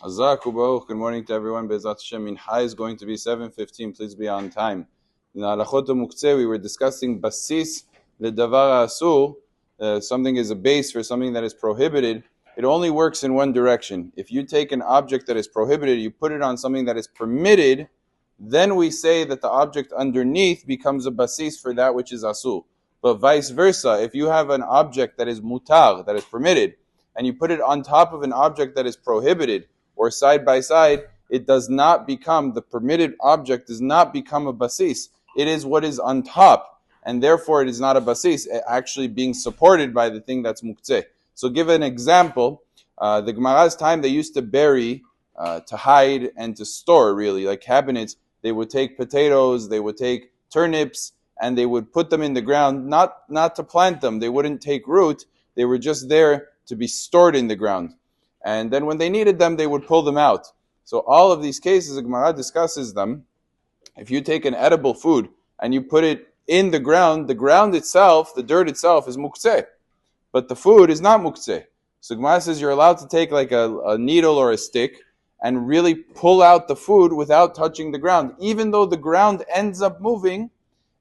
Hazak u'baruch. Good morning to everyone. Be'ezrat Hashem, Mincha is going to be 7:15. Please be on time. In Halachot Muktze, we were discussing basis ledavar asur. Something is a base for something that is prohibited. It only works in one direction. If you take an object that is prohibited, you put it on something that is permitted, then we say that the object underneath becomes a basis for that which is asur. But vice versa, if you have an object that is mutar, that is permitted, and you put it on top of an object that is prohibited, or side by side, it does not become, the permitted object does not become a basis. It is what is on top, and therefore it is not a basis, actually being supported by the thing that's muktze. So give an example. The Gemara's time, they used to bury, to hide and to store, really, like cabinets. They would take potatoes, they would take turnips, and they would put them in the ground, not to plant them. They wouldn't take root. They were just there to be stored in the ground. And then when they needed them, they would pull them out. So all of these cases, the Gemara discusses them. If you take an edible food and you put it in the ground itself, the dirt itself is muktze. But the food is not muktze. So Gemara says you're allowed to take like a needle or a stick and really pull out the food without touching the ground. Even though the ground ends up moving,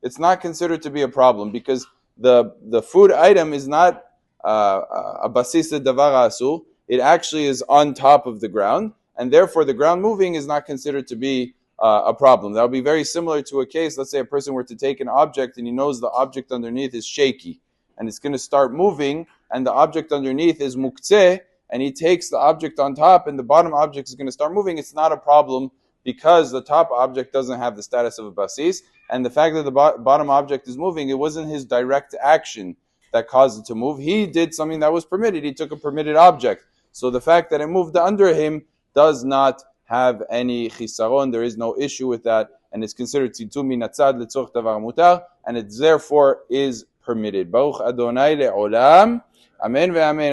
it's not considered to be a problem because the food item is not a basis davar asur. It actually is on top of the ground, and therefore the ground moving is not considered to be a problem. That would be very similar to a case, let's say a person were to take an object and he knows the object underneath is shaky, and it's going to start moving, and the object underneath is muktze, and he takes the object on top, and the bottom object is going to start moving. It's not a problem because the top object doesn't have the status of a basis, and the fact that the bottom object is moving, it wasn't his direct action that caused it to move. He did something that was permitted. He took a permitted object. So the fact that it moved under him does not have any chisaron. There is no issue with that, and it's considered tzitzum min hatzad letzorch davar mutar, and it therefore is permitted. Baruch Adonai le'olam. Amen ve'amen.